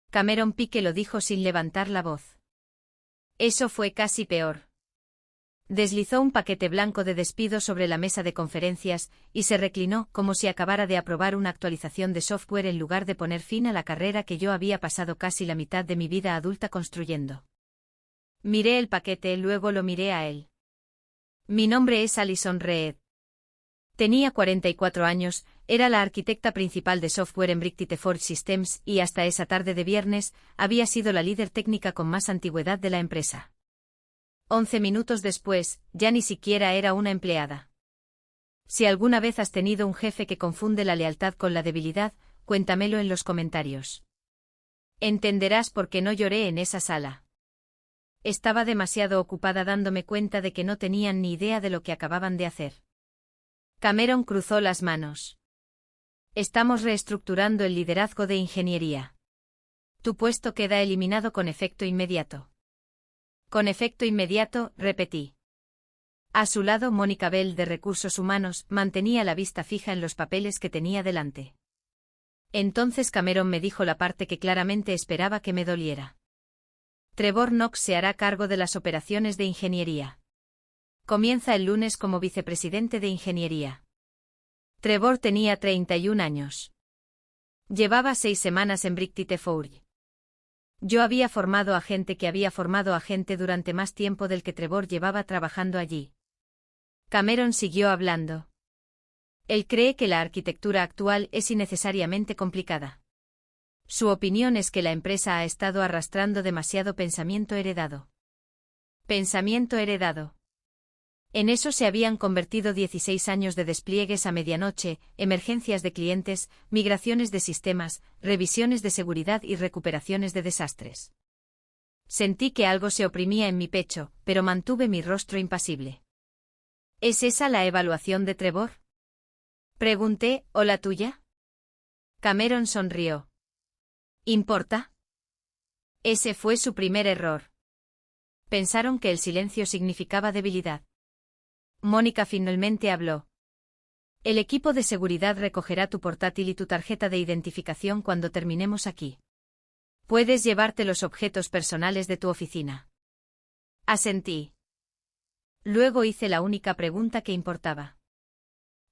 Cameron Pike lo dijo sin levantar la voz. Eso fue casi peor. Deslizó un paquete blanco de despido sobre la mesa de conferencias y se reclinó como si acabara de aprobar una actualización de software en lugar de poner fin a la carrera que yo había pasado casi la mitad de mi vida adulta construyendo. Miré el paquete, luego lo miré a él. Mi nombre es Alison Reed. Tenía 44 años, era la arquitecta principal de software en Brictite Forge Systems y hasta esa tarde de viernes había sido la líder técnica con más antigüedad de la empresa. 11 minutos después, ya ni siquiera era una empleada. Si alguna vez has tenido un jefe que confunde la lealtad con la debilidad, cuéntamelo en los comentarios. Entenderás por qué no lloré en esa sala. Estaba demasiado ocupada dándome cuenta de que no tenían ni idea de lo que acababan de hacer. Cameron cruzó las manos. Estamos reestructurando el liderazgo de ingeniería. Tu puesto queda eliminado con efecto inmediato. Con efecto inmediato, repetí. A su lado, Mónica Bell de Recursos Humanos mantenía la vista fija en los papeles que tenía delante. Entonces Cameron me dijo la parte que claramente esperaba que me doliera. Trevor Knox se hará cargo de las operaciones de ingeniería. Comienza el lunes como vicepresidente de ingeniería. Trevor tenía 31 años. Llevaba 6 semanas en Brictite Forge. Yo había formado a gente que había formado a gente durante más tiempo del que Trevor llevaba trabajando allí. Cameron siguió hablando. Él cree que la arquitectura actual es innecesariamente complicada. Su opinión es que la empresa ha estado arrastrando demasiado pensamiento heredado. Pensamiento heredado. En eso se habían convertido 16 años de despliegues a medianoche, emergencias de clientes, migraciones de sistemas, revisiones de seguridad y recuperaciones de desastres. Sentí que algo se oprimía en mi pecho, pero mantuve mi rostro impasible. ¿Es esa la evaluación de Trevor? Pregunté, ¿o la tuya? Cameron sonrió. ¿Importa? Ese fue su primer error. Pensaron que el silencio significaba debilidad. Mónica finalmente habló. El equipo de seguridad recogerá tu portátil y tu tarjeta de identificación cuando terminemos aquí. Puedes llevarte los objetos personales de tu oficina. Asentí. Luego hice la única pregunta que importaba.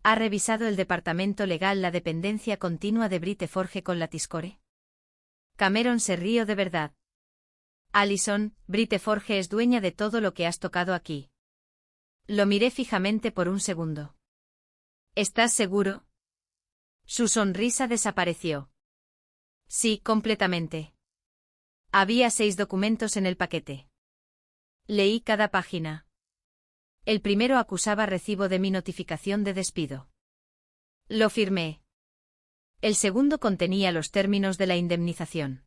¿Ha revisado el departamento legal la dependencia continua de Brite Forge con la Tiscore? Cameron se rió de verdad. Alison, Brite Forge es dueña de todo lo que has tocado aquí. Lo miré fijamente por un segundo. ¿Estás seguro? Su sonrisa desapareció. Sí, completamente. Había 6 documentos en el paquete. Leí cada página. El primero acusaba recibo de mi notificación de despido. Lo firmé. El segundo contenía los términos de la indemnización.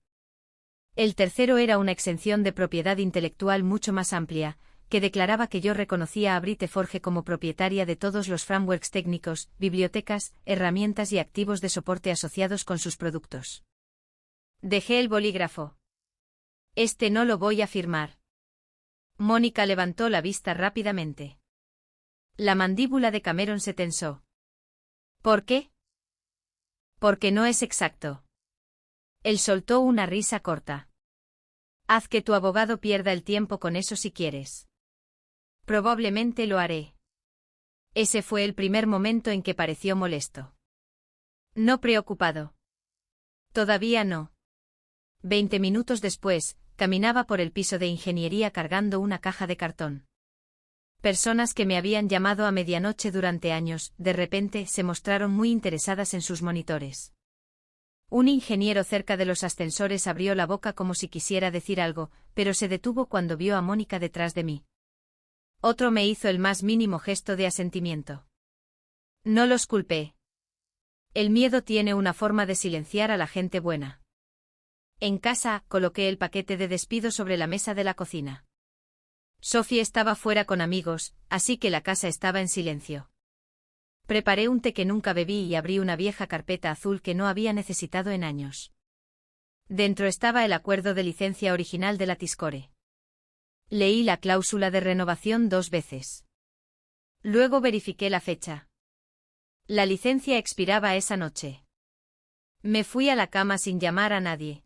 El tercero era una exención de propiedad intelectual mucho más amplia, que declaraba que yo reconocía a Brite Forge como propietaria de todos los frameworks técnicos, bibliotecas, herramientas y activos de soporte asociados con sus productos. Dejé el bolígrafo. Este no lo voy a firmar. Mónica levantó la vista rápidamente. La mandíbula de Cameron se tensó. ¿Por qué? Porque no es exacto. Él soltó una risa corta. Haz que tu abogado pierda el tiempo con eso si quieres. Probablemente lo haré. Ese fue el primer momento en que pareció molesto. No preocupado. Todavía no. 20 minutos después, caminaba por el piso de ingeniería cargando una caja de cartón. Personas que me habían llamado a medianoche durante años, de repente, se mostraron muy interesadas en sus monitores. Un ingeniero cerca de los ascensores abrió la boca como si quisiera decir algo, pero se detuvo cuando vio a Mónica detrás de mí. Otro me hizo el más mínimo gesto de asentimiento. No los culpé. El miedo tiene una forma de silenciar a la gente buena. En casa, coloqué el paquete de despido sobre la mesa de la cocina. Sophie estaba fuera con amigos, así que la casa estaba en silencio. Preparé un té que nunca bebí y abrí una vieja carpeta azul que no había necesitado en años. Dentro estaba el acuerdo de licencia original de la Tiscore. Leí la cláusula de renovación 2 veces. Luego verifiqué la fecha. La licencia expiraba esa noche. Me fui a la cama sin llamar a nadie.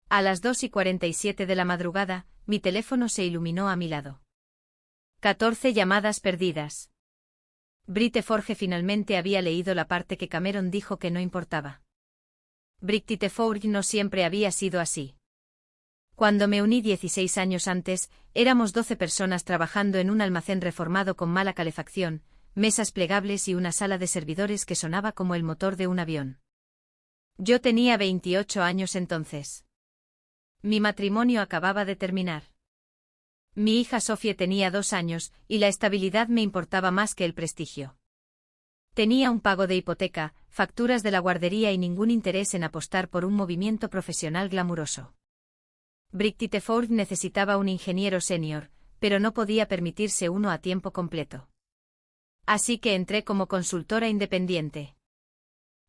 A las 2:47 de la madrugada, mi teléfono se iluminó a mi lado. 14 llamadas perdidas. Brit Forge finalmente había leído la parte que Cameron dijo que no importaba. Brit Forge no siempre había sido así. Cuando me uní 16 años antes, éramos 12 personas trabajando en un almacén reformado con mala calefacción, mesas plegables y una sala de servidores que sonaba como el motor de un avión. Yo tenía 28 años entonces. Mi matrimonio acababa de terminar. Mi hija Sophie tenía 2 años, y la estabilidad me importaba más que el prestigio. Tenía un pago de hipoteca, facturas de la guardería y ningún interés en apostar por un movimiento profesional glamuroso. Brit Forge necesitaba un ingeniero senior, pero no podía permitirse uno a tiempo completo. Así que entré como consultora independiente.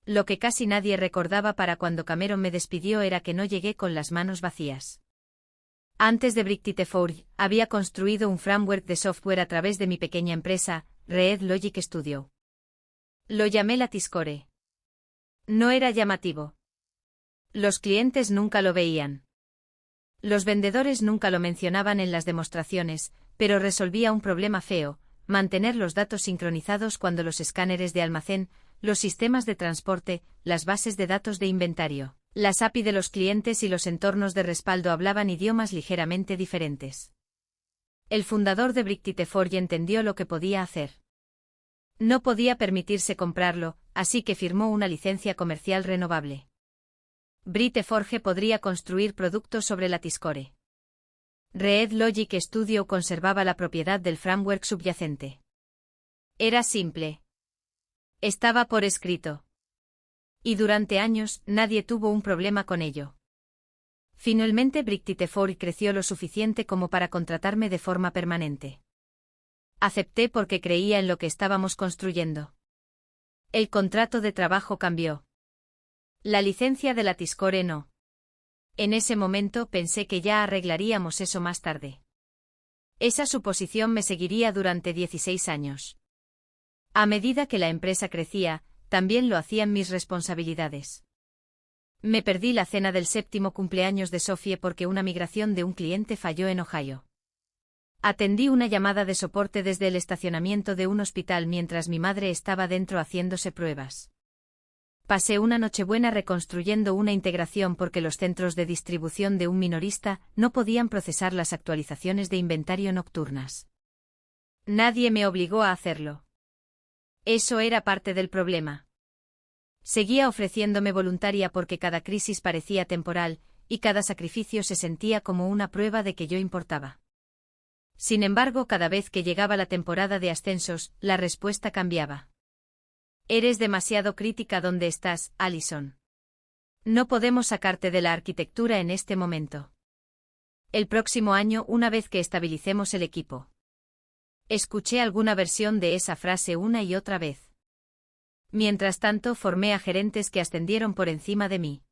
Lo que casi nadie recordaba para cuando Cameron me despidió era que no llegué con las manos vacías. Antes de Brit Forge, había construido un framework de software a través de mi pequeña empresa, Red Logic Studio. Lo llamé Latticecore. No era llamativo. Los clientes nunca lo veían. Los vendedores nunca lo mencionaban en las demostraciones, pero resolvía un problema feo: mantener los datos sincronizados cuando los escáneres de almacén, los sistemas de transporte, las bases de datos de inventario, las API de los clientes y los entornos de respaldo hablaban idiomas ligeramente diferentes. El fundador de Brit Forge entendió lo que podía hacer. No podía permitirse comprarlo, así que firmó una licencia comercial renovable. Brit Forge podría construir productos sobre Latticecore. Red Logic Studio conservaba la propiedad del framework subyacente. Era simple. Estaba por escrito. Y durante años, nadie tuvo un problema con ello. Finalmente Brit Forge creció lo suficiente como para contratarme de forma permanente. Acepté porque creía en lo que estábamos construyendo. El contrato de trabajo cambió. La licencia de Latticecore no. En ese momento pensé que ya arreglaríamos eso más tarde. Esa suposición me seguiría durante 16 años. A medida que la empresa crecía, también lo hacían mis responsabilidades. Me perdí la cena del 7º cumpleaños de Sophie porque una migración de un cliente falló en Ohio. Atendí una llamada de soporte desde el estacionamiento de un hospital mientras mi madre estaba dentro haciéndose pruebas. Pasé una Nochebuena reconstruyendo una integración porque los centros de distribución de un minorista no podían procesar las actualizaciones de inventario nocturnas. Nadie me obligó a hacerlo. Eso era parte del problema. Seguía ofreciéndome voluntaria porque cada crisis parecía temporal, y cada sacrificio se sentía como una prueba de que yo importaba. Sin embargo, cada vez que llegaba la temporada de ascensos, la respuesta cambiaba. Eres demasiado crítica donde estás, Allison. No podemos sacarte de la arquitectura en este momento. El próximo año, una vez que estabilicemos el equipo. Escuché alguna versión de esa frase una y otra vez. Mientras tanto, formé a gerentes que ascendieron por encima de mí.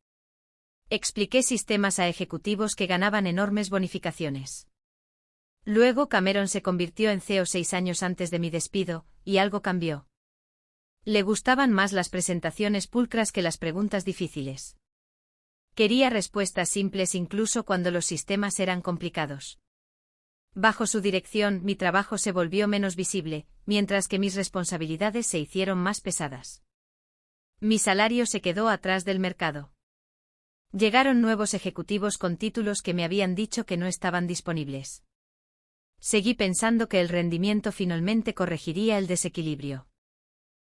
Expliqué sistemas a ejecutivos que ganaban enormes bonificaciones. Luego Cameron se convirtió en CEO 6 años antes de mi despido, y algo cambió. Le gustaban más las presentaciones pulcras que las preguntas difíciles. Quería respuestas simples incluso cuando los sistemas eran complicados. Bajo su dirección, mi trabajo se volvió menos visible, mientras que mis responsabilidades se hicieron más pesadas. Mi salario se quedó atrás del mercado. Llegaron nuevos ejecutivos con títulos que me habían dicho que no estaban disponibles. Seguí pensando que el rendimiento finalmente corregiría el desequilibrio.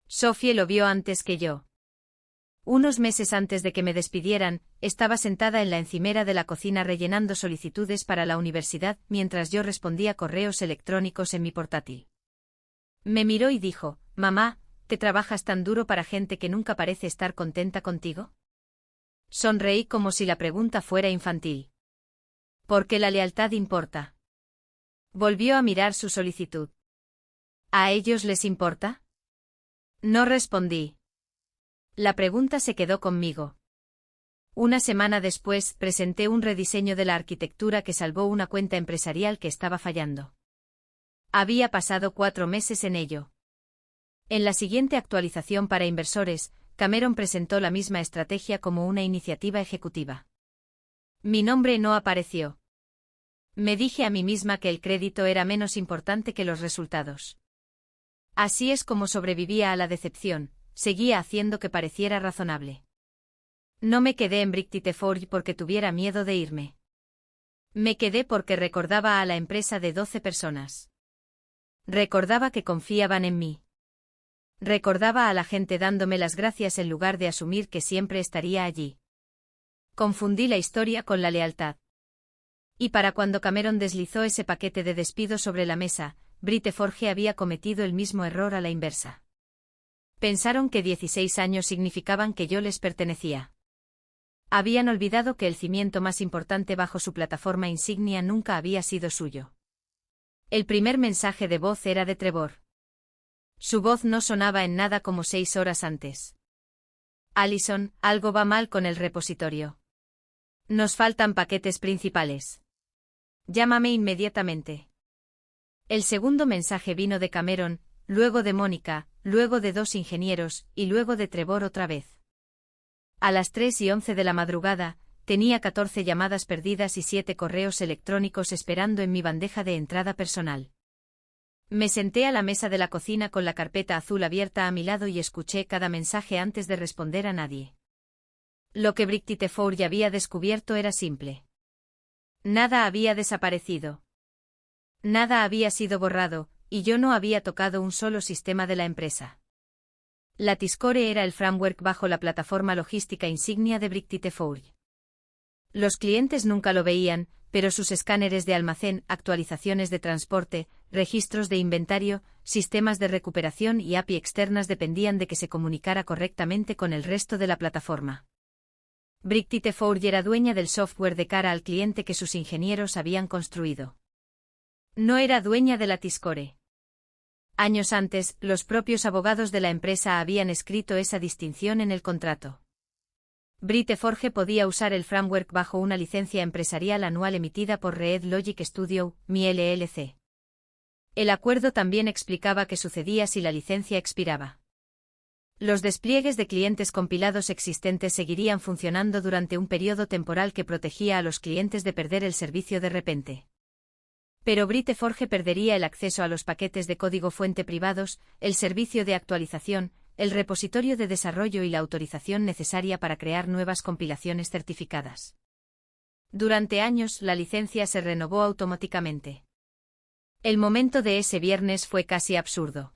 Sophie lo vio antes que yo. Unos meses antes de que me despidieran, estaba sentada en la encimera de la cocina rellenando solicitudes para la universidad mientras yo respondía correos electrónicos en mi portátil. Me miró y dijo: «Mamá, ¿te trabajas tan duro para gente que nunca parece estar contenta contigo?» Sonreí como si la pregunta fuera infantil. «Porque la lealtad importa». Volvió a mirar su solicitud. «¿A ellos les importa?» No respondí. La pregunta se quedó conmigo. Una semana después, presenté un rediseño de la arquitectura que salvó una cuenta empresarial que estaba fallando. Había pasado 4 meses en ello. En la siguiente actualización para inversores, Cameron presentó la misma estrategia como una iniciativa ejecutiva. Mi nombre no apareció. Me dije a mí misma que el crédito era menos importante que los resultados. Así es como sobrevivía a la decepción, seguía haciendo que pareciera razonable. No me quedé en Brick-Forge porque tuviera miedo de irme. Me quedé porque recordaba a la empresa de 12 personas. Recordaba que confiaban en mí. Recordaba a la gente dándome las gracias en lugar de asumir que siempre estaría allí. Confundí la historia con la lealtad. Y para cuando Cameron deslizó ese paquete de despido sobre la mesa, Brick-Forge había cometido el mismo error a la inversa. Pensaron que 16 años significaban que yo les pertenecía. Habían olvidado que el cimiento más importante bajo su plataforma insignia nunca había sido suyo. El primer mensaje de voz era de Trevor. Su voz no sonaba en nada como 6 horas antes. Allison, algo va mal con el repositorio. Nos faltan paquetes principales. Llámame inmediatamente. El segundo mensaje vino de Cameron, luego de Mónica, luego de 2 ingenieros, y luego de Trevor otra vez. A las 3:11 de la madrugada, tenía 14 llamadas perdidas y 7 correos electrónicos esperando en mi bandeja de entrada personal. Me senté a la mesa de la cocina con la carpeta azul abierta a mi lado y escuché cada mensaje antes de responder a nadie. Lo que Brick-Forge había descubierto era simple. Nada había desaparecido. Nada había sido borrado, y yo no había tocado un solo sistema de la empresa. Latticecore era el framework bajo la plataforma logística insignia de Brick-Forge. Los clientes nunca lo veían, pero sus escáneres de almacén, actualizaciones de transporte, registros de inventario, sistemas de recuperación y API externas dependían de que se comunicara correctamente con el resto de la plataforma. Brick-Forge era dueña del software de cara al cliente que sus ingenieros habían construido. No era dueña de Latticecore. Años antes, los propios abogados de la empresa habían escrito esa distinción en el contrato. Brick-Forge podía usar el framework bajo una licencia empresarial anual emitida por Red Logic Studio, mi LLC. El acuerdo también explicaba qué sucedía si la licencia expiraba. Los despliegues de clientes compilados existentes seguirían funcionando durante un periodo temporal que protegía a los clientes de perder el servicio de repente. Pero Brick-Forge perdería el acceso a los paquetes de código fuente privados, el servicio de actualización, el repositorio de desarrollo y la autorización necesaria para crear nuevas compilaciones certificadas. Durante años la licencia se renovó automáticamente. El momento de ese viernes fue casi absurdo.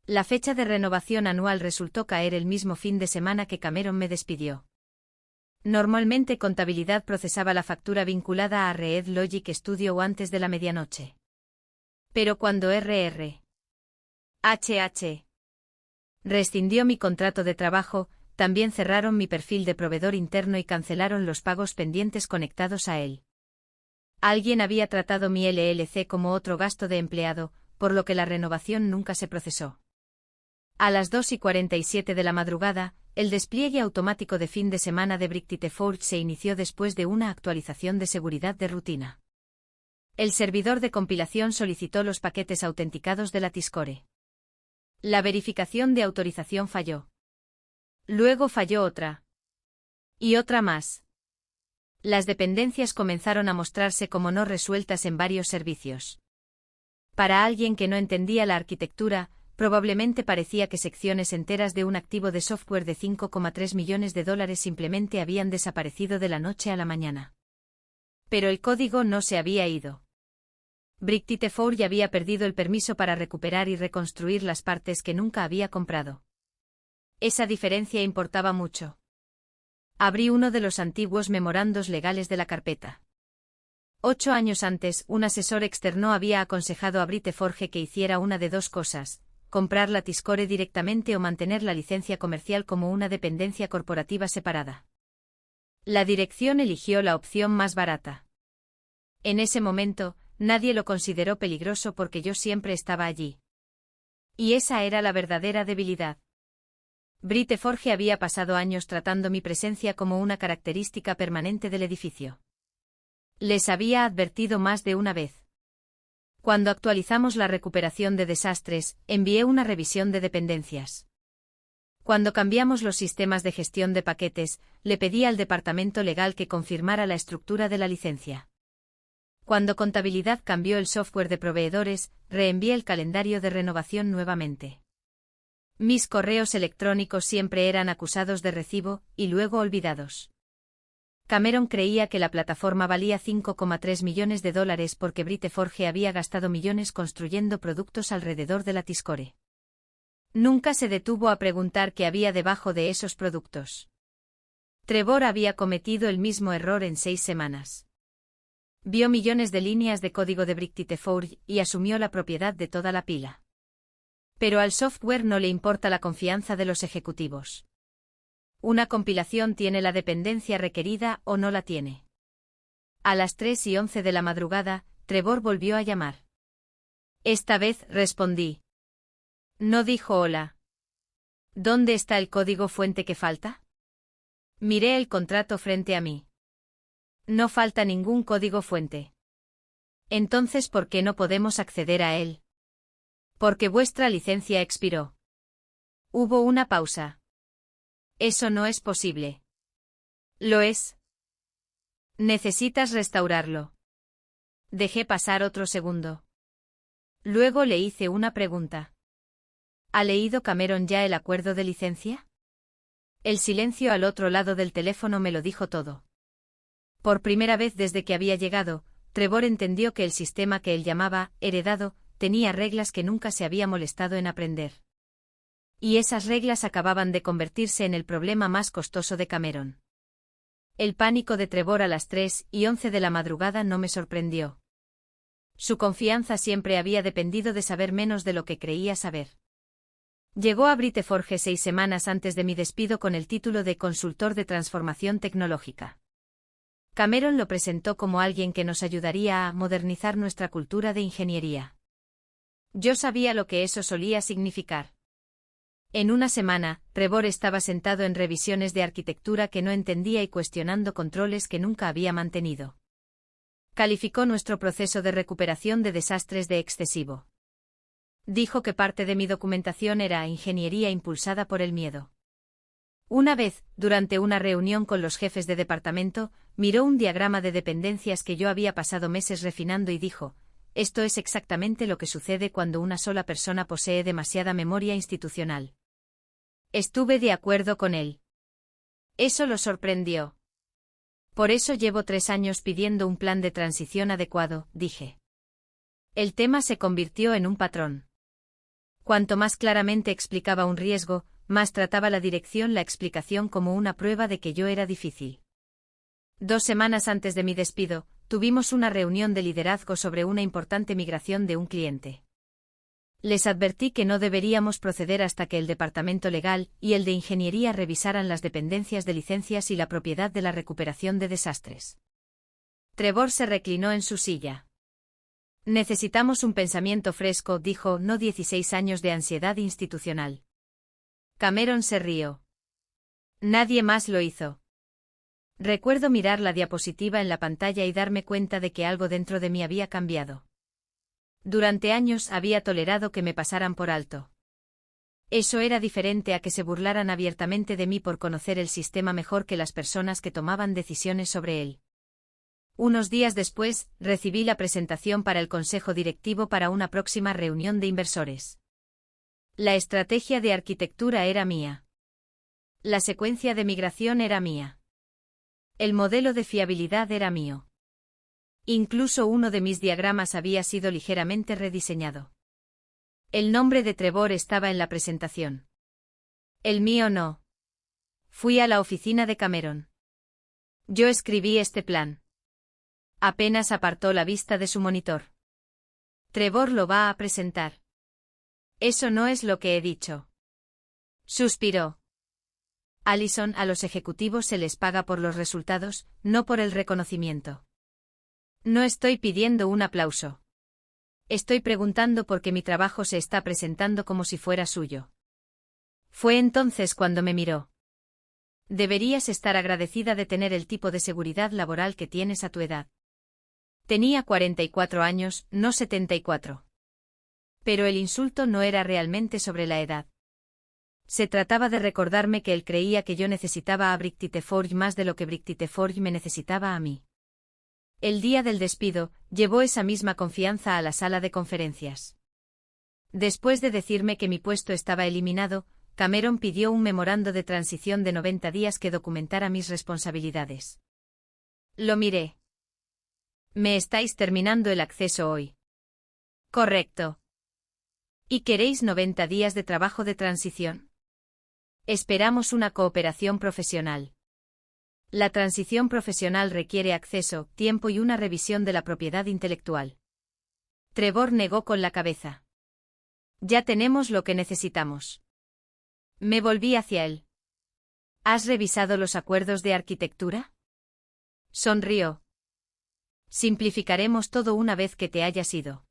La fecha de renovación anual resultó caer el mismo fin de semana que Cameron me despidió. Normalmente Contabilidad procesaba la factura vinculada a Red Logic Studio antes de la medianoche. Pero cuando RRHH rescindió mi contrato de trabajo, también cerraron mi perfil de proveedor interno y cancelaron los pagos pendientes conectados a él. Alguien había tratado mi LLC como otro gasto de empleado, por lo que la renovación nunca se procesó. A las 2:47 de la madrugada, el despliegue automático de fin de semana de Brick-Forge se inició después de una actualización de seguridad de rutina. El servidor de compilación solicitó los paquetes autenticados de Latticecore. La verificación de autorización falló. Luego falló otra. Y otra más. Las dependencias comenzaron a mostrarse como no resueltas en varios servicios. Para alguien que no entendía la arquitectura, probablemente parecía que secciones enteras de un activo de software de $5,3 millones simplemente habían desaparecido de la noche a la mañana. Pero el código no se había ido. Brick-Forge había perdido el permiso para recuperar y reconstruir las partes que nunca había comprado. Esa diferencia importaba mucho. Abrí uno de los antiguos memorandos legales de la carpeta. 8 años antes, un asesor externo había aconsejado a Brick-Forge que hiciera una de dos cosas: comprar Latticecore directamente o mantener la licencia comercial como una dependencia corporativa separada. La dirección eligió la opción más barata. En ese momento, nadie lo consideró peligroso porque yo siempre estaba allí. Y esa era la verdadera debilidad. Brick-Forge había pasado años tratando mi presencia como una característica permanente del edificio. Les había advertido más de una vez. Cuando actualizamos la recuperación de desastres, envié una revisión de dependencias. Cuando cambiamos los sistemas de gestión de paquetes, le pedí al departamento legal que confirmara la estructura de la licencia. Cuando contabilidad cambió el software de proveedores, reenvié el calendario de renovación nuevamente. Mis correos electrónicos siempre eran acusados de recibo y luego olvidados. Cameron creía que la plataforma valía $5,3 millones porque Briteforge había gastado millones construyendo productos alrededor de la Tiscore. Nunca se detuvo a preguntar qué había debajo de esos productos. Trevor había cometido el mismo error en 6 semanas. Vio millones de líneas de código de Briteforge y asumió la propiedad de toda la pila. Pero al software no le importa la confianza de los ejecutivos. Una compilación tiene la dependencia requerida o no la tiene. A las 3:11 de la madrugada, Trevor volvió a llamar. Esta vez respondí. No dijo hola. ¿Dónde está el código fuente que falta? Miré el contrato frente a mí. No falta ningún código fuente. Entonces, ¿por qué no podemos acceder a él? Porque vuestra licencia expiró. Hubo una pausa. Eso no es posible. Lo es. Necesitas restaurarlo. Dejé pasar otro segundo. Luego le hice una pregunta. ¿Ha leído Cameron ya el acuerdo de licencia? El silencio al otro lado del teléfono me lo dijo todo. Por primera vez desde que había llegado, Trevor entendió que el sistema que él llamaba heredado tenía reglas que nunca se había molestado en aprender. Y esas reglas acababan de convertirse en el problema más costoso de Cameron. El pánico de Trevor a las 3:11 de la madrugada no me sorprendió. Su confianza siempre había dependido de saber menos de lo que creía saber. Llegó a Briteforge 6 semanas antes de mi despido con el título de consultor de transformación tecnológica. Cameron lo presentó como alguien que nos ayudaría a modernizar nuestra cultura de ingeniería. Yo sabía lo que eso solía significar. En una semana, Trevor estaba sentado en revisiones de arquitectura que no entendía y cuestionando controles que nunca había mantenido. Calificó nuestro proceso de recuperación de desastres de excesivo. Dijo que parte de mi documentación era ingeniería impulsada por el miedo. Una vez, durante una reunión con los jefes de departamento, miró un diagrama de dependencias que yo había pasado meses refinando y dijo: esto es exactamente lo que sucede cuando una sola persona posee demasiada memoria institucional. Estuve de acuerdo con él. Eso lo sorprendió. Por eso llevo 3 años pidiendo un plan de transición adecuado, dije. El tema se convirtió en un patrón. Cuanto más claramente explicaba un riesgo, más trataba la dirección la explicación como una prueba de que yo era difícil. 2 semanas antes de mi despido, tuvimos una reunión de liderazgo sobre una importante migración de un cliente. Les advertí que no deberíamos proceder hasta que el departamento legal y el de ingeniería revisaran las dependencias de licencias y la propiedad de la recuperación de desastres. Trevor se reclinó en su silla. Necesitamos un pensamiento fresco, dijo, no 16 años de ansiedad institucional. Cameron se rió. Nadie más lo hizo. Recuerdo mirar la diapositiva en la pantalla y darme cuenta de que algo dentro de mí había cambiado. Durante años había tolerado que me pasaran por alto. Eso era diferente a que se burlaran abiertamente de mí por conocer el sistema mejor que las personas que tomaban decisiones sobre él. Unos días después, recibí la presentación para el consejo directivo para una próxima reunión de inversores. La estrategia de arquitectura era mía. La secuencia de migración era mía. El modelo de fiabilidad era mío. Incluso uno de mis diagramas había sido ligeramente rediseñado. El nombre de Trevor estaba en la presentación. El mío no. Fui a la oficina de Cameron. Yo escribí este plan. Apenas apartó la vista de su monitor. Trevor lo va a presentar. Eso no es lo que he dicho. Suspiró. Allison, a los ejecutivos se les paga por los resultados, no por el reconocimiento. No estoy pidiendo un aplauso. Estoy preguntando por qué mi trabajo se está presentando como si fuera suyo. Fue entonces cuando me miró. Deberías estar agradecida de tener el tipo de seguridad laboral que tienes a tu edad. Tenía 44 años, no 74. Pero el insulto no era realmente sobre la edad. Se trataba de recordarme que él creía que yo necesitaba a Brictiteforge más de lo que Brictiteforge me necesitaba a mí. El día del despido, llevó esa misma confianza a la sala de conferencias. Después de decirme que mi puesto estaba eliminado, Cameron pidió un memorando de transición de 90 días que documentara mis responsabilidades. Lo miré. ¿Me estáis terminando el acceso hoy? Correcto. ¿Y queréis 90 días de trabajo de transición? Esperamos una cooperación profesional. La transición profesional requiere acceso, tiempo y una revisión de la propiedad intelectual. Trevor negó con la cabeza. Ya tenemos lo que necesitamos. Me volví hacia él. ¿Has revisado los acuerdos de arquitectura? Sonrió. Simplificaremos todo una vez que te hayas ido.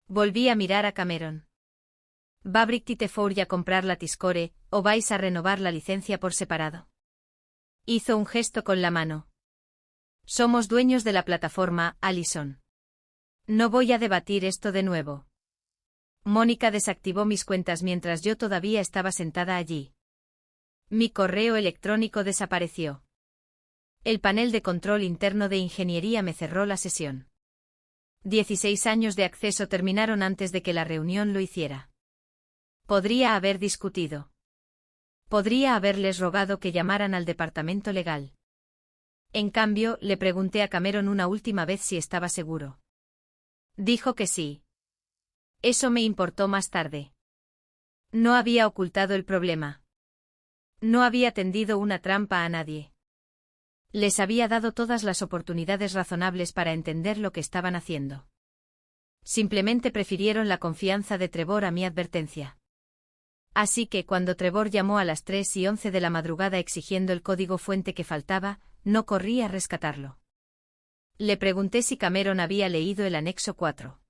Volví a mirar a Cameron. ¿Va Brictiteforge a comprar la Tiscore, o vais a renovar la licencia por separado? Hizo un gesto con la mano. Somos dueños de la plataforma, Allison. No voy a debatir esto de nuevo. Mónica desactivó mis cuentas mientras yo todavía estaba sentada allí. Mi correo electrónico desapareció. El panel de control interno de ingeniería me cerró la sesión. 16 años de acceso terminaron antes de que la reunión lo hiciera. Podría haber discutido. Podría haberles rogado que llamaran al departamento legal. En cambio, le pregunté a Cameron una última vez si estaba seguro. Dijo que sí. Eso me importó más tarde. No había ocultado el problema. No había tendido una trampa a nadie. Les había dado todas las oportunidades razonables para entender lo que estaban haciendo. Simplemente prefirieron la confianza de Trevor a mi advertencia. Así que cuando Trevor llamó a las 3:11 de la madrugada exigiendo el código fuente que faltaba, no corrí a rescatarlo. Le pregunté si Cameron había leído el anexo 4.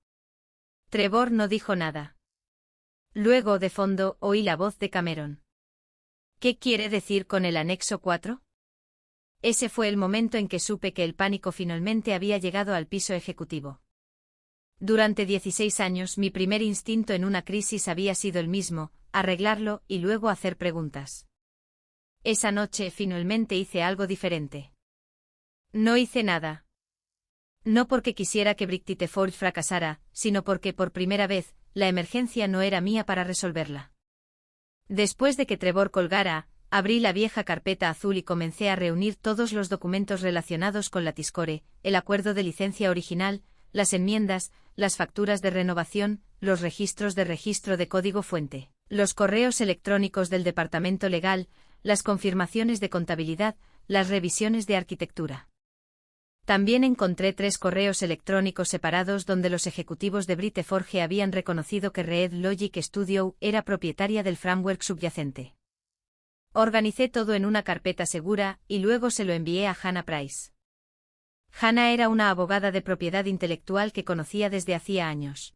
Trevor no dijo nada. Luego, de fondo, oí la voz de Cameron. ¿Qué quiere decir con el anexo 4? Ese fue el momento en que supe que el pánico finalmente había llegado al piso ejecutivo. Durante 16 años mi primer instinto en una crisis había sido el mismo, arreglarlo y luego hacer preguntas. Esa noche finalmente hice algo diferente. No hice nada. No porque quisiera que Brictiteforge fracasara, sino porque por primera vez, la emergencia no era mía para resolverla. Después de que Trevor colgara, abrí la vieja carpeta azul y comencé a reunir todos los documentos relacionados con la Tiscore, el acuerdo de licencia original, las enmiendas, las facturas de renovación, los registros de registro de código fuente, los correos electrónicos del departamento legal, las confirmaciones de contabilidad, las revisiones de arquitectura. También encontré 3 correos electrónicos separados donde los ejecutivos de Brictiteforge habían reconocido que Red Logic Studio era propietaria del framework subyacente. Organicé todo en una carpeta segura y luego se lo envié a Hannah Price. Hannah era una abogada de propiedad intelectual que conocía desde hacía años.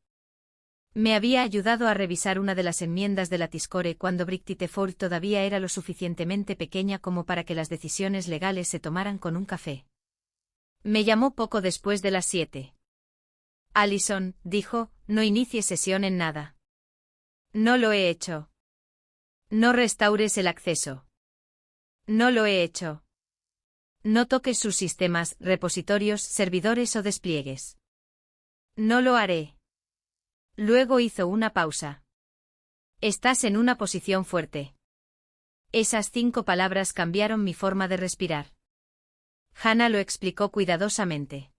Me había ayudado a revisar una de las enmiendas de la Tiscore cuando Brictiteforge todavía era lo suficientemente pequeña como para que las decisiones legales se tomaran con un café. Me llamó poco después de las 7. Allison, dijo, no inicie sesión en nada. No lo he hecho. No restaures el acceso. No lo he hecho. No toques sus sistemas, repositorios, servidores o despliegues. No lo haré. Luego hizo una pausa. Estás en una posición fuerte. Esas 5 palabras cambiaron mi forma de respirar. Hannah lo explicó cuidadosamente.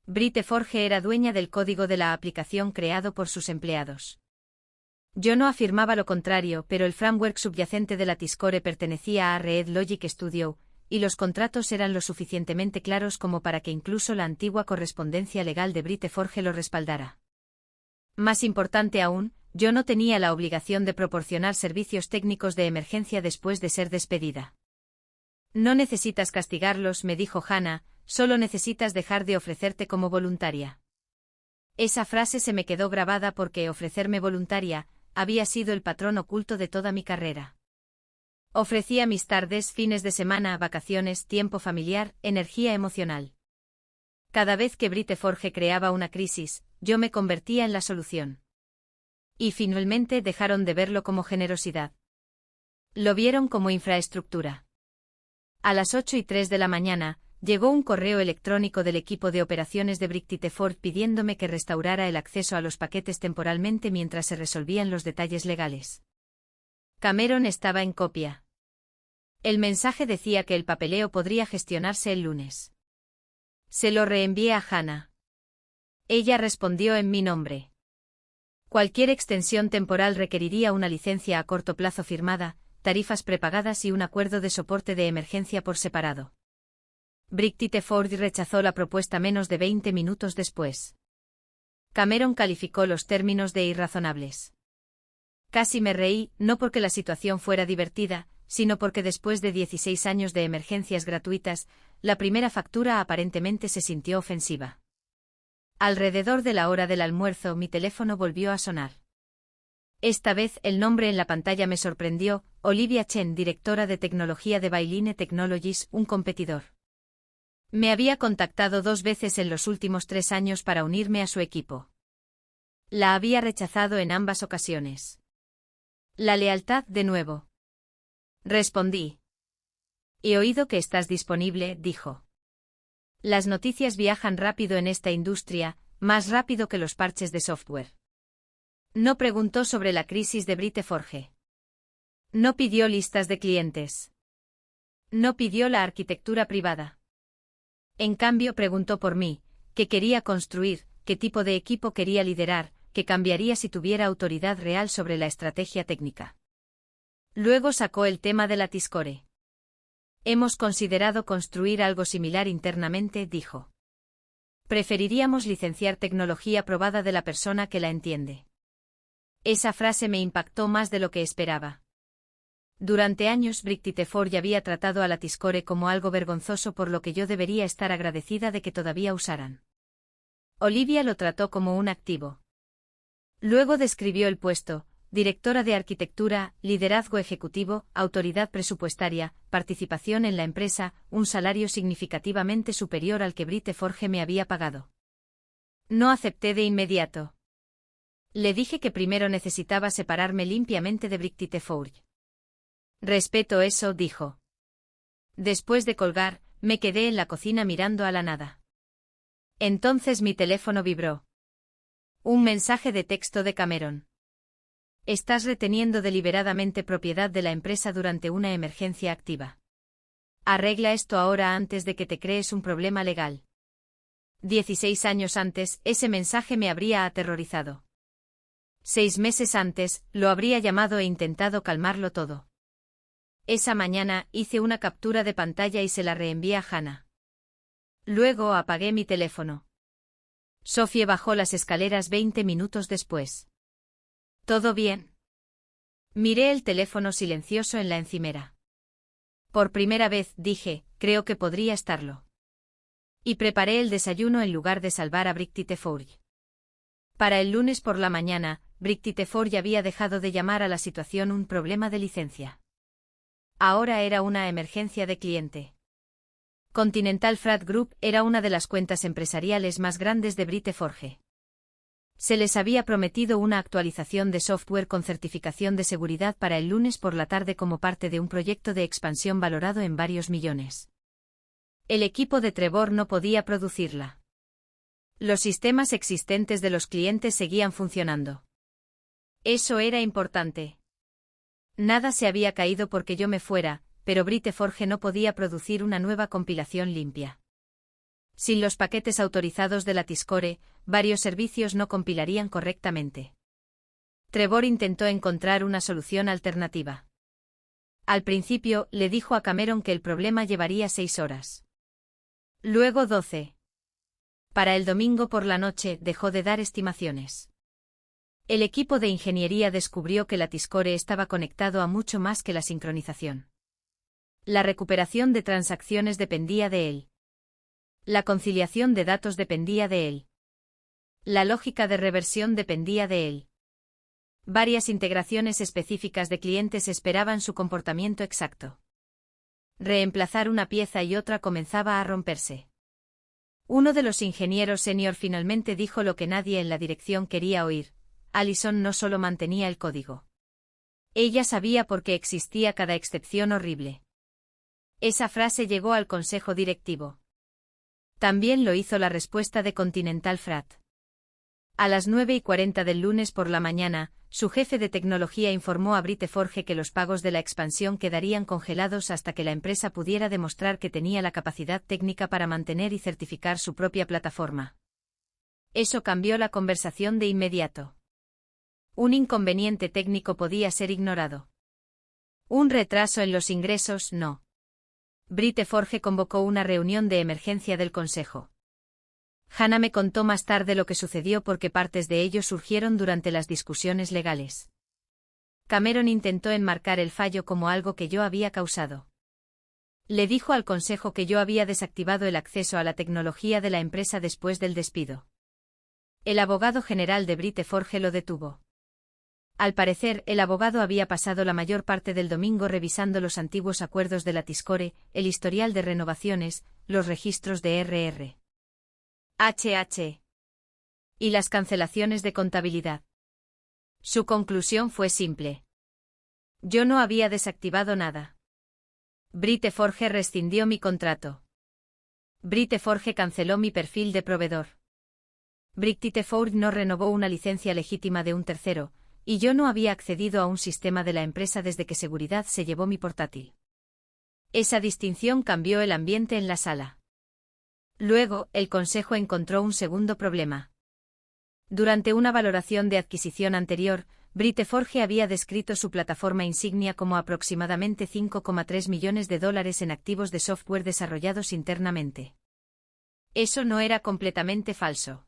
Brictiteforge era dueña del código de la aplicación creado por sus empleados. Yo no afirmaba lo contrario, pero el framework subyacente de la Tiscore pertenecía a Red Logic Studio, y los contratos eran lo suficientemente claros como para que incluso la antigua correspondencia legal de Brictiteforge lo respaldara. Más importante aún, yo no tenía la obligación de proporcionar servicios técnicos de emergencia después de ser despedida. No necesitas castigarlos, me dijo Hannah, solo necesitas dejar de ofrecerte como voluntaria. Esa frase se me quedó grabada porque ofrecerme voluntaria había sido el patrón oculto de toda mi carrera. Ofrecía mis tardes, fines de semana, vacaciones, tiempo familiar, energía emocional. Cada vez que Brictiteforge creaba una crisis, yo me convertía en la solución. Y finalmente dejaron de verlo como generosidad. Lo vieron como infraestructura. A las 8:03 de la mañana, llegó un correo electrónico del equipo de operaciones de Brick-Thetford pidiéndome que restaurara el acceso a los paquetes temporalmente mientras se resolvían los detalles legales. Cameron estaba en copia. El mensaje decía que el papeleo podría gestionarse el lunes. Se lo reenvié a Hannah. Ella respondió en mi nombre. Cualquier extensión temporal requeriría una licencia a corto plazo firmada, tarifas prepagadas y un acuerdo de soporte de emergencia por separado. Brick-Thetford rechazó la propuesta menos de 20 minutos después. Cameron calificó los términos de irrazonables. Casi me reí, no porque la situación fuera divertida, sino porque después de 16 años de emergencias gratuitas, la primera factura aparentemente se sintió ofensiva. Alrededor de la hora del almuerzo mi teléfono volvió a sonar. Esta vez el nombre en la pantalla me sorprendió, Olivia Chen, directora de tecnología de Bailline Technologies, un competidor. Me había contactado 2 veces en los últimos 3 años para unirme a su equipo. La había rechazado en ambas ocasiones. La lealtad de nuevo. Respondí. He oído que estás disponible, dijo. Las noticias viajan rápido en esta industria, más rápido que los parches de software. No preguntó sobre la crisis de Brick-Thetford. No pidió listas de clientes. No pidió la arquitectura privada. En cambio preguntó por mí, qué quería construir, qué tipo de equipo quería liderar, qué cambiaría si tuviera autoridad real sobre la estrategia técnica. Luego sacó el tema de la Tiscore. Hemos considerado construir algo similar internamente, dijo. Preferiríamos licenciar tecnología probada de la persona que la entiende. Esa frase me impactó más de lo que esperaba. Durante años Brick-Thetford ya había tratado a la Tiscore como algo vergonzoso por lo que yo debería estar agradecida de que todavía usaran. Olivia lo trató como un activo. Luego describió el puesto: directora de arquitectura, liderazgo ejecutivo, autoridad presupuestaria, participación en la empresa, un salario significativamente superior al que Brick-Thetford me había pagado. No acepté de inmediato. Le dije que primero necesitaba separarme limpiamente de Brick-Thetford. Respeto eso, dijo. Después de colgar, me quedé en la cocina mirando a la nada. Entonces mi teléfono vibró. Un mensaje de texto de Cameron. Estás reteniendo deliberadamente propiedad de la empresa durante una emergencia activa. Arregla esto ahora antes de que te crees un problema legal. 16 años antes, ese mensaje me habría aterrorizado. 6 meses antes, lo habría llamado e intentado calmarlo todo. Esa mañana, hice una captura de pantalla y se la reenvié a Hannah. Luego apagué mi teléfono. Sophie bajó las escaleras 20 minutos después. ¿Todo bien? Miré el teléfono silencioso en la encimera. Por primera vez, dije, creo que podría estarlo. Y preparé el desayuno en lugar de salvar a Brick-Thetford. Para el lunes por la mañana, Brick-Thetford ya había dejado de llamar a la situación un problema de licencia. Ahora era una emergencia de cliente. Continental Freight Group era una de las cuentas empresariales más grandes de Brick-Thetford. Se les había prometido una actualización de software con certificación de seguridad para el lunes por la tarde como parte de un proyecto de expansión valorado en varios millones. El equipo de Trevor no podía producirla. Los sistemas existentes de los clientes seguían funcionando. Eso era importante. Nada se había caído porque yo me fuera, pero Brick-Thetford no podía producir una nueva compilación limpia. Sin los paquetes autorizados de la Tiscore, varios servicios no compilarían correctamente. Trevor intentó encontrar una solución alternativa. Al principio, le dijo a Cameron que el problema llevaría 6 horas. Luego 12. Para el domingo por la noche, dejó de dar estimaciones. El equipo de ingeniería descubrió que la Tiscore estaba conectado a mucho más que la sincronización. La recuperación de transacciones dependía de él. La conciliación de datos dependía de él. La lógica de reversión dependía de él. Varias integraciones específicas de clientes esperaban su comportamiento exacto. Reemplazar una pieza y otra comenzaba a romperse. Uno de los ingenieros senior finalmente dijo lo que nadie en la dirección quería oír: Allison no solo mantenía el código. Ella sabía por qué existía cada excepción horrible. Esa frase llegó al consejo directivo. También lo hizo la respuesta de Continental Freight. A las 9:40 del lunes por la mañana, su jefe de tecnología informó a Brite Forge que los pagos de la expansión quedarían congelados hasta que la empresa pudiera demostrar que tenía la capacidad técnica para mantener y certificar su propia plataforma. Eso cambió la conversación de inmediato. Un inconveniente técnico podía ser ignorado. Un retraso en los ingresos, no. Brite Forge convocó una reunión de emergencia del consejo. Hannah me contó más tarde lo que sucedió porque partes de ello surgieron durante las discusiones legales. Cameron intentó enmarcar el fallo como algo que yo había causado. Le dijo al consejo que yo había desactivado el acceso a la tecnología de la empresa después del despido. El abogado general de Brite Forge lo detuvo. Al parecer, el abogado había pasado la mayor parte del domingo revisando los antiguos acuerdos de la Tiscore, el historial de renovaciones, los registros de RR. Y las cancelaciones de contabilidad. Su conclusión fue simple. Yo no había desactivado nada. Brite Forge rescindió mi contrato. Brite Forge canceló mi perfil de proveedor. Brite Forge no renovó una licencia legítima de un tercero, y yo no había accedido a un sistema de la empresa desde que seguridad se llevó mi portátil. Esa distinción cambió el ambiente en la sala. Luego, el consejo encontró un segundo problema. Durante una valoración de adquisición anterior, Brite Forge había descrito su plataforma insignia como aproximadamente $5,3 millones en activos de software desarrollados internamente. Eso no era completamente falso.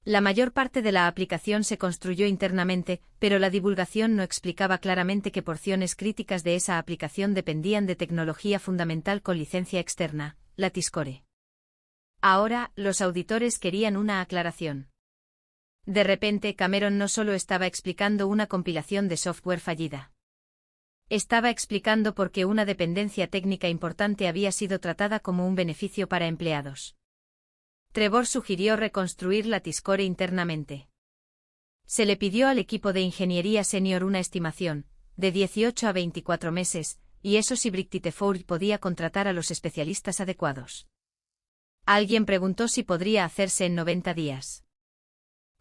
La mayor parte de la aplicación se construyó internamente, pero la divulgación no explicaba claramente qué porciones críticas de esa aplicación dependían de tecnología fundamental con licencia externa, la Tiscore. Ahora, los auditores querían una aclaración. De repente, Cameron no solo estaba explicando una compilación de software fallida. Estaba explicando por qué una dependencia técnica importante había sido tratada como un beneficio para empleados. Trevor sugirió reconstruir la Tiscore internamente. Se le pidió al equipo de ingeniería senior una estimación, de 18 a 24 meses, y eso si Brite Forge podía contratar a los especialistas adecuados. Alguien preguntó si podría hacerse en 90 días.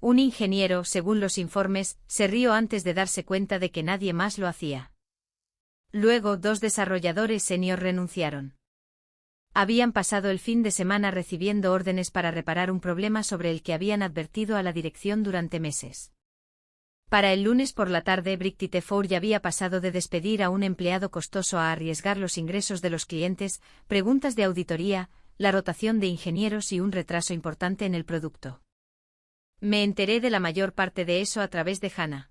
Un ingeniero, según los informes, se rió antes de darse cuenta de que nadie más lo hacía. Luego 2 desarrolladores senior renunciaron. Habían pasado el fin de semana recibiendo órdenes para reparar un problema sobre el que habían advertido a la dirección durante meses. Para el lunes por la tarde, Brite Forge había pasado de despedir a un empleado costoso a arriesgar los ingresos de los clientes, preguntas de auditoría, la rotación de ingenieros y un retraso importante en el producto. Me enteré de la mayor parte de eso a través de Hannah.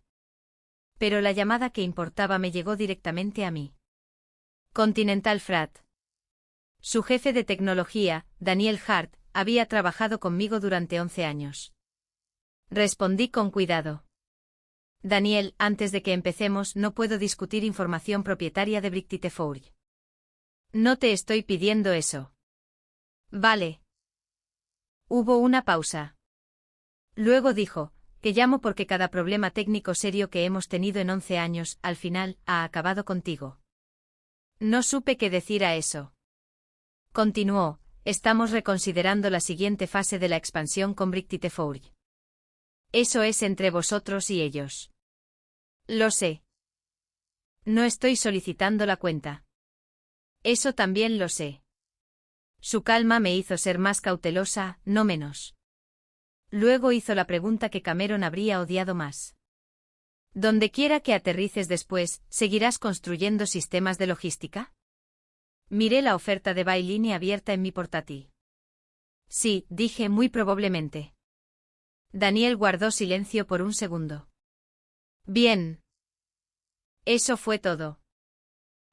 Pero la llamada que importaba me llegó directamente a mí. Continental Freight. Su jefe de tecnología, Daniel Hart, había trabajado conmigo durante 11 años. Respondí con cuidado. Daniel, antes de que empecemos, no puedo discutir información propietaria de Brite Forge. No te estoy pidiendo eso. Vale. Hubo una pausa. Luego dijo, que llamo porque cada problema técnico serio que hemos tenido en 11 años, al final, ha acabado contigo. No supe qué decir a eso. Continuó, estamos reconsiderando la siguiente fase de la expansión con Brite Forge. Eso es entre vosotros y ellos. Lo sé. No estoy solicitando la cuenta. Eso también lo sé. Su calma me hizo ser más cautelosa, no menos. Luego hizo la pregunta que Cameron habría odiado más. Donde quiera que aterrices después, ¿seguirás construyendo sistemas de logística? Miré la oferta de buy line abierta en mi portátil. Sí, dije muy probablemente. Daniel guardó silencio por un segundo. Bien. Eso fue todo.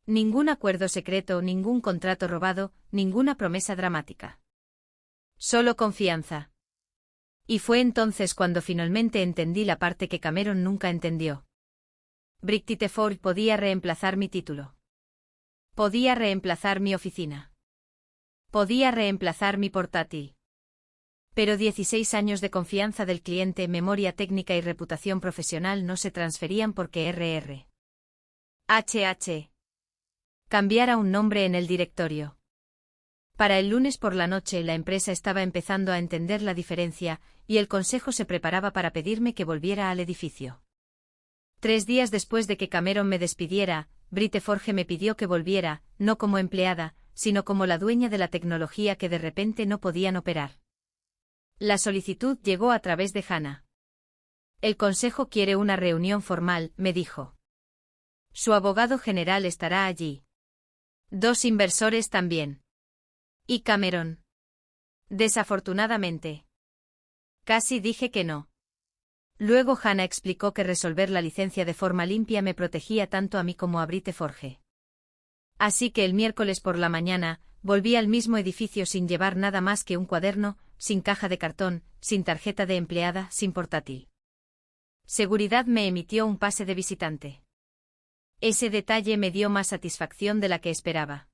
Ningún acuerdo secreto, ningún contrato robado, ninguna promesa dramática. Solo confianza. Y fue entonces cuando finalmente entendí la parte que Cameron nunca entendió. Brite Forge podía reemplazar mi título. Podía reemplazar mi oficina. Podía reemplazar mi portátil. Pero 16 años de confianza del cliente, memoria técnica y reputación profesional no se transferían porque RR. HH. Cambiara un nombre en el directorio. Para el lunes por la noche la empresa estaba empezando a entender la diferencia, y el consejo se preparaba para pedirme que volviera al edificio. 3 días después de que Cameron me despidiera, Briteforge me pidió que volviera, no como empleada, sino como la dueña de la tecnología que de repente no podían operar. La solicitud llegó a través de Hannah. El consejo quiere una reunión formal, me dijo. Su abogado general estará allí. 2 inversores también. ¿Y Cameron? Desafortunadamente. Casi dije que no. Luego Hannah explicó que resolver la licencia de forma limpia me protegía tanto a mí como a Briteforge. Así que el miércoles por la mañana, volví al mismo edificio sin llevar nada más que un cuaderno, sin caja de cartón, sin tarjeta de empleada, sin portátil. Seguridad me emitió un pase de visitante. Ese detalle me dio más satisfacción de la que esperaba.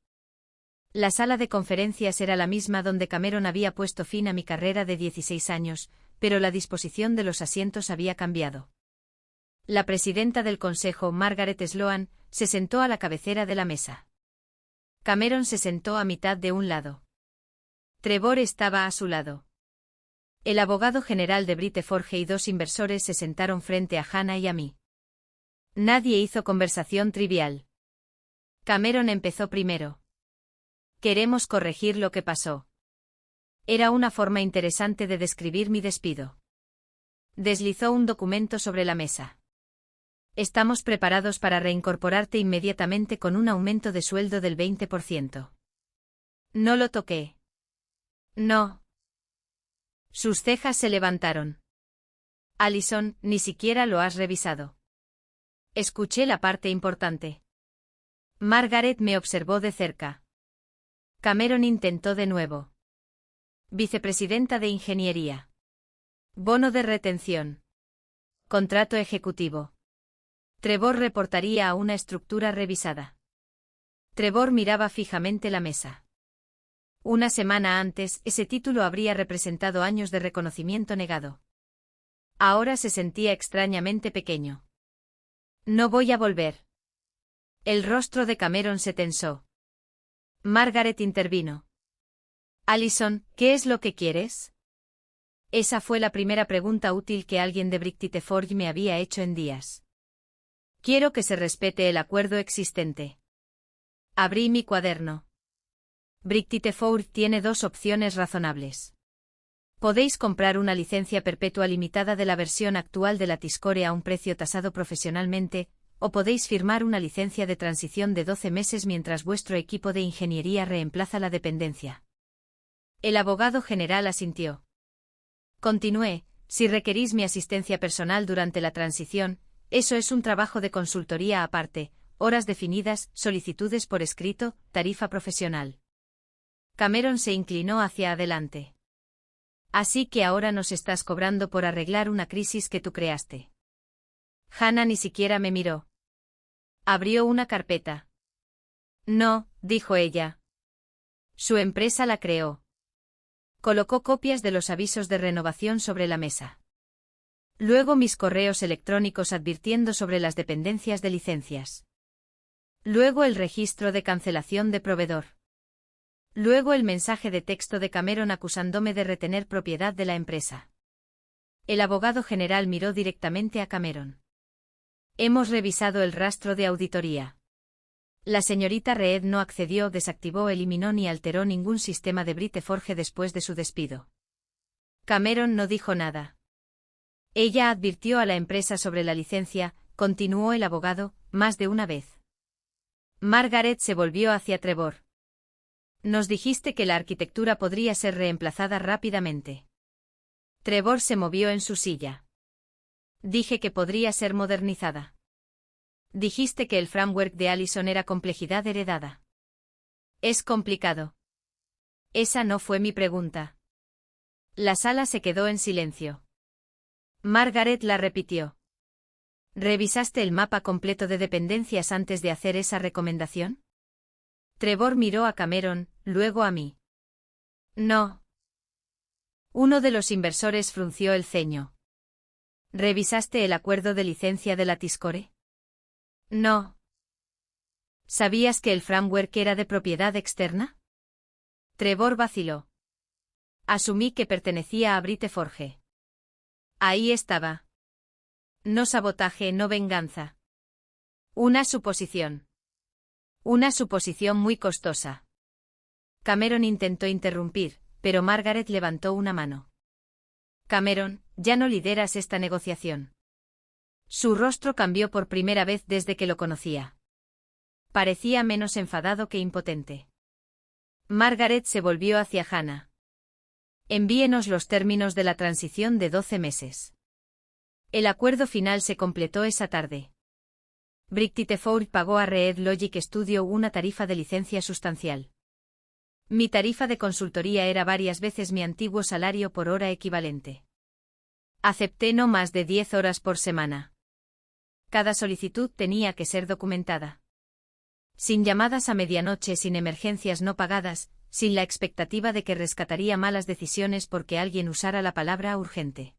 La sala de conferencias era la misma donde Cameron había puesto fin a mi carrera de 16 años, pero la disposición de los asientos había cambiado. La presidenta del consejo, Margaret Sloan, se sentó a la cabecera de la mesa. Cameron se sentó a mitad de un lado. Trevor estaba a su lado. El abogado general de Briteforge y 2 inversores se sentaron frente a Hannah y a mí. Nadie hizo conversación trivial. Cameron empezó primero. Queremos corregir lo que pasó. Era una forma interesante de describir mi despido. Deslizó un documento sobre la mesa. Estamos preparados para reincorporarte inmediatamente con un aumento de sueldo del 20%. No lo toqué. No. Sus cejas se levantaron. Allison, ni siquiera lo has revisado. Escuché la parte importante. Margaret me observó de cerca. Cameron intentó de nuevo. Vicepresidenta de Ingeniería. Bono de retención. Contrato ejecutivo. Trevor reportaría a una estructura revisada. Trevor miraba fijamente la mesa. Una semana antes, ese título habría representado años de reconocimiento negado. Ahora se sentía extrañamente pequeño. No voy a volver. El rostro de Cameron se tensó. Margaret intervino. Allison, ¿qué es lo que quieres? Esa fue la primera pregunta útil que alguien de Briteforge me había hecho en días. Quiero que se respete el acuerdo existente. Abrí mi cuaderno. Briteforge tiene 2 opciones razonables. Podéis comprar una licencia perpetua limitada de la versión actual de la Tiscore a un precio tasado profesionalmente, o podéis firmar una licencia de transición de 12 meses mientras vuestro equipo de ingeniería reemplaza la dependencia. El abogado general asintió. Continué, si requerís mi asistencia personal durante la transición, eso es un trabajo de consultoría aparte, horas definidas, solicitudes por escrito, tarifa profesional. Cameron se inclinó hacia adelante. Así que ahora nos estás cobrando por arreglar una crisis que tú creaste. Hannah ni siquiera me miró. Abrió una carpeta. No, dijo ella. Su empresa la creó. Colocó copias de los avisos de renovación sobre la mesa. Luego mis correos electrónicos advirtiendo sobre las dependencias de licencias. Luego el registro de cancelación de proveedor. Luego el mensaje de texto de Cameron acusándome de retener propiedad de la empresa. El abogado general miró directamente a Cameron. Hemos revisado el rastro de auditoría. La señorita Reed no accedió, desactivó, eliminó ni alteró ningún sistema de Briteforge después de su despido. Cameron no dijo nada. Ella advirtió a la empresa sobre la licencia, continuó el abogado, más de una vez. Margaret se volvió hacia Trevor. Nos dijiste que la arquitectura podría ser reemplazada rápidamente. Trevor se movió en su silla. Dije que podría ser modernizada. Dijiste que el framework de Allison era complejidad heredada. Es complicado. Esa no fue mi pregunta. La sala se quedó en silencio. Margaret la repitió. ¿Revisaste el mapa completo de dependencias antes de hacer esa recomendación? Trevor miró a Cameron, luego a mí. No. Uno de los inversores frunció el ceño. ¿Revisaste el acuerdo de licencia de la Tiscore? No. ¿Sabías que el framework era de propiedad externa? Trevor vaciló. Asumí que pertenecía a Briteforge. Ahí estaba. No sabotaje, no venganza. Una suposición. Una suposición muy costosa. Cameron intentó interrumpir, pero Margaret levantó una mano. Cameron, ya no lideras esta negociación. Su rostro cambió por primera vez desde que lo conocía. Parecía menos enfadado que impotente. Margaret se volvió hacia Hannah. Envíenos los términos de la transición de 12 meses. El acuerdo final se completó esa tarde. Brictitefour pagó a Reed Logic Studio una tarifa de licencia sustancial. Mi tarifa de consultoría era varias veces mi antiguo salario por hora equivalente. Acepté no más de 10 horas por semana. Cada solicitud tenía que ser documentada. Sin llamadas a medianoche, sin emergencias no pagadas, sin la expectativa de que rescataría malas decisiones porque alguien usara la palabra urgente.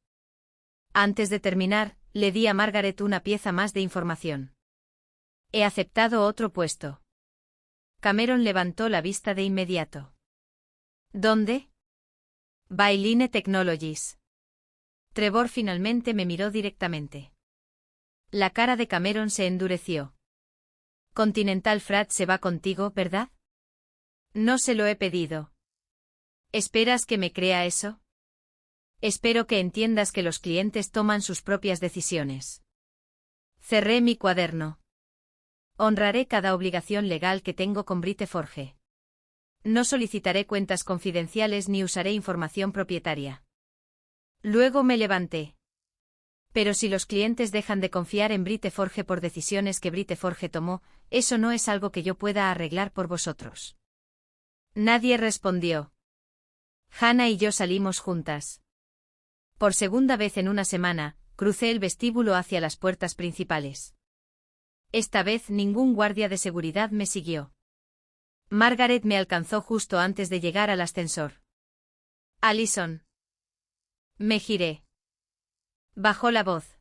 Antes de terminar, le di a Margaret una pieza más de información. He aceptado otro puesto. Cameron levantó la vista de inmediato. ¿Dónde? Bailine Technologies. Trevor finalmente me miró directamente. La cara de Cameron se endureció. Continental Freight se va contigo, ¿verdad? No se lo he pedido. ¿Esperas que me crea eso? Espero que entiendas que los clientes toman sus propias decisiones. Cerré mi cuaderno. Honraré cada obligación legal que tengo con Briteforge. No solicitaré cuentas confidenciales ni usaré información propietaria. Luego me levanté. Pero si los clientes dejan de confiar en Briteforge por decisiones que Briteforge tomó, eso no es algo que yo pueda arreglar por vosotros. Nadie respondió. Hannah y yo salimos juntas. Por segunda vez en una semana, crucé el vestíbulo hacia las puertas principales. Esta vez ningún guardia de seguridad me siguió. Margaret me alcanzó justo antes de llegar al ascensor. Allison. Me giré. Bajó la voz.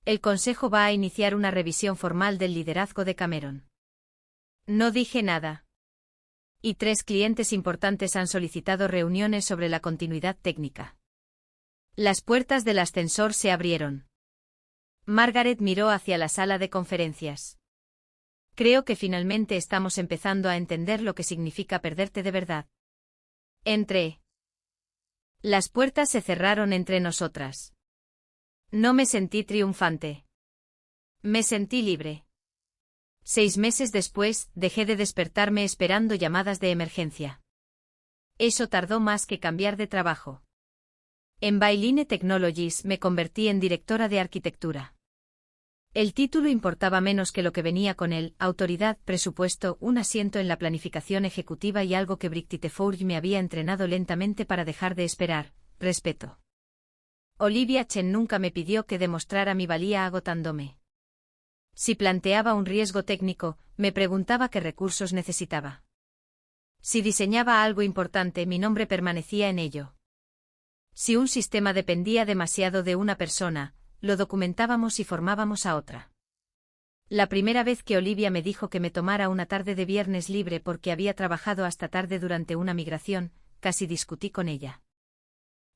El consejo va a iniciar una revisión formal del liderazgo de Cameron. No dije nada. Y 3 clientes importantes han solicitado reuniones sobre la continuidad técnica. Las puertas del ascensor se abrieron. Margaret miró hacia la sala de conferencias. Creo que finalmente estamos empezando a entender lo que significa perderte de verdad. Entré. Las puertas se cerraron entre nosotras. No me sentí triunfante. Me sentí libre. 6 meses después, dejé de despertarme esperando llamadas de emergencia. Eso tardó más que cambiar de trabajo. En Bailine Technologies me convertí en directora de arquitectura. El título importaba menos que lo que venía con él: autoridad, presupuesto, un asiento en la planificación ejecutiva y algo que Brictitefour me había entrenado lentamente para dejar de esperar: respeto. Olivia Chen nunca me pidió que demostrara mi valía agotándome. Si planteaba un riesgo técnico, me preguntaba qué recursos necesitaba. Si diseñaba algo importante, mi nombre permanecía en ello. Si un sistema dependía demasiado de una persona, lo documentábamos y formábamos a otra. La primera vez que Olivia me dijo que me tomara una tarde de viernes libre porque había trabajado hasta tarde durante una migración, casi discutí con ella.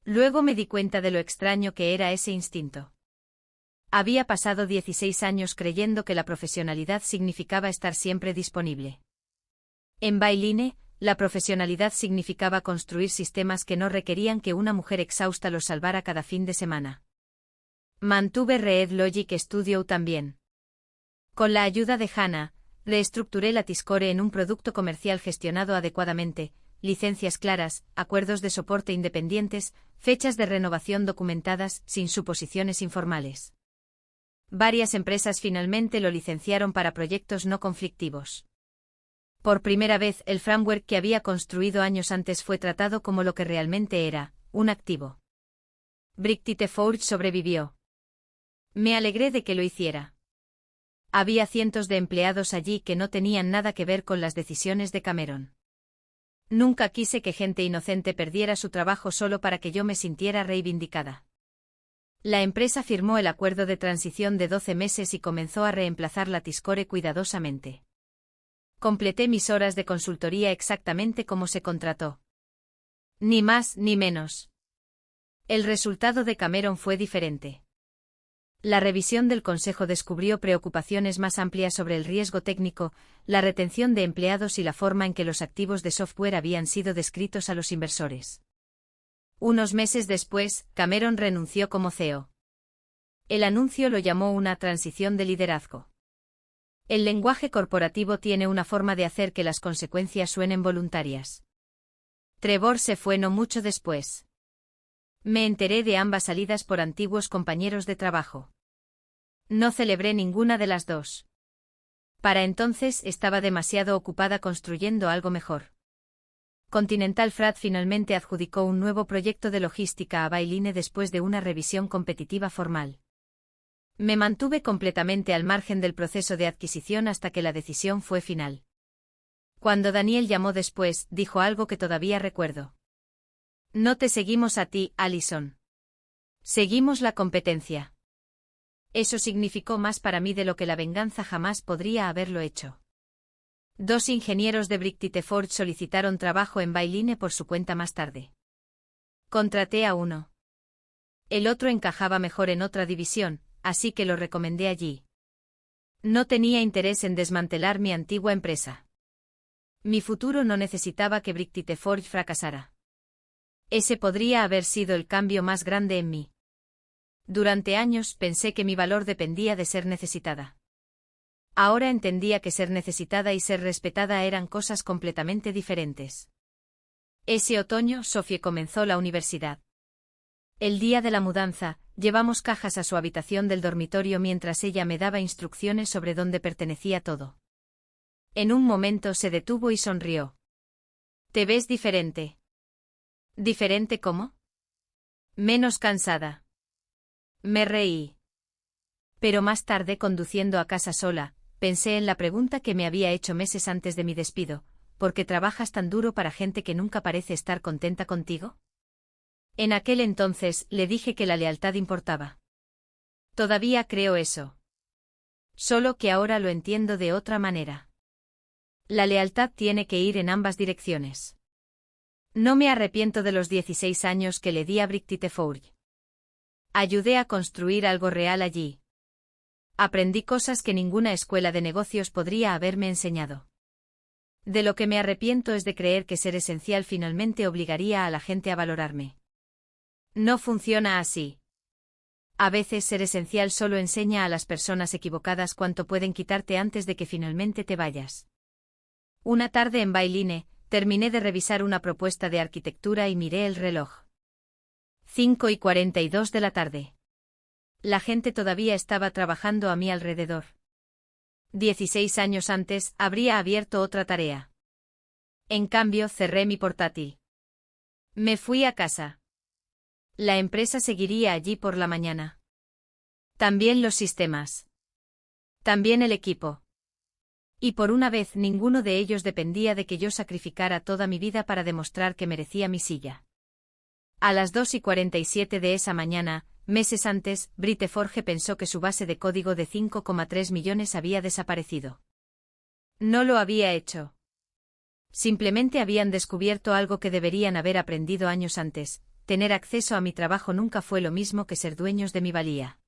Luego me di cuenta de lo extraño que era ese instinto. Había pasado 16 años creyendo que la profesionalidad significaba estar siempre disponible. En Bailine, la profesionalidad significaba construir sistemas que no requerían que una mujer exhausta los salvara cada fin de semana. Mantuve Reed Logic Studio también. Con la ayuda de Hannah, reestructuré la Tiscore en un producto comercial gestionado adecuadamente, licencias claras, acuerdos de soporte independientes, fechas de renovación documentadas, sin suposiciones informales. Varias empresas finalmente lo licenciaron para proyectos no conflictivos. Por primera vez, el framework que había construido años antes fue tratado como lo que realmente era, un activo. Brictitefour sobrevivió. Me alegré de que lo hiciera. Había cientos de empleados allí que no tenían nada que ver con las decisiones de Cameron. Nunca quise que gente inocente perdiera su trabajo solo para que yo me sintiera reivindicada. La empresa firmó el acuerdo de transición de 12 meses y comenzó a reemplazar la Tiscore cuidadosamente. Completé mis horas de consultoría exactamente como se contrató. Ni más ni menos. El resultado de Cameron fue diferente. La revisión del Consejo descubrió preocupaciones más amplias sobre el riesgo técnico, la retención de empleados y la forma en que los activos de software habían sido descritos a los inversores. Unos meses después, Cameron renunció como CEO. El anuncio lo llamó una transición de liderazgo. El lenguaje corporativo tiene una forma de hacer que las consecuencias suenen voluntarias. Trevor se fue no mucho después. Me enteré de ambas salidas por antiguos compañeros de trabajo. No celebré ninguna de las dos. Para entonces estaba demasiado ocupada construyendo algo mejor. Continental Freight finalmente adjudicó un nuevo proyecto de logística a Bailine después de una revisión competitiva formal. Me mantuve completamente al margen del proceso de adquisición hasta que la decisión fue final. Cuando Daniel llamó después, dijo algo que todavía recuerdo. No te seguimos a ti, Allison. Seguimos la competencia. Eso significó más para mí de lo que la venganza jamás podría haberlo hecho. 2 ingenieros de Brictite Forge solicitaron trabajo en Bailine por su cuenta más tarde. Contraté a uno. El otro encajaba mejor en otra división, así que lo recomendé allí. No tenía interés en desmantelar mi antigua empresa. Mi futuro no necesitaba que Brictite Forge fracasara. Ese podría haber sido el cambio más grande en mí. Durante años pensé que mi valor dependía de ser necesitada. Ahora entendía que ser necesitada y ser respetada eran cosas completamente diferentes. Ese otoño, Sophie comenzó la universidad. El día de la mudanza, llevamos cajas a su habitación del dormitorio mientras ella me daba instrucciones sobre dónde pertenecía todo. En un momento se detuvo y sonrió. ¿Te ves diferente? ¿Diferente cómo? Menos cansada. Me reí. Pero más tarde, conduciendo a casa sola, pensé en la pregunta que me había hecho meses antes de mi despido: ¿por qué trabajas tan duro para gente que nunca parece estar contenta contigo? En aquel entonces, le dije que la lealtad importaba. Todavía creo eso. Solo que ahora lo entiendo de otra manera. La lealtad tiene que ir en ambas direcciones. No me arrepiento de los 16 años que le di a Brictite Forge. Ayudé a construir algo real allí. Aprendí cosas que ninguna escuela de negocios podría haberme enseñado. De lo que me arrepiento es de creer que ser esencial finalmente obligaría a la gente a valorarme. No funciona así. A veces ser esencial solo enseña a las personas equivocadas cuánto pueden quitarte antes de que finalmente te vayas. Una tarde en Bailine, terminé de revisar una propuesta de arquitectura y miré el reloj. 5:42 de la tarde. La gente todavía estaba trabajando a mi alrededor. 16 años antes, habría abierto otra tarea. En cambio, cerré mi portátil. Me fui a casa. La empresa seguiría allí por la mañana. También los sistemas. También el equipo. Y por una vez ninguno de ellos dependía de que yo sacrificara toda mi vida para demostrar que merecía mi silla. A las 2:47 de esa mañana, meses antes, Brite Forge pensó que su base de código de 5,3 millones había desaparecido. No lo había hecho. Simplemente habían descubierto algo que deberían haber aprendido años antes: tener acceso a mi trabajo nunca fue lo mismo que ser dueños de mi valía.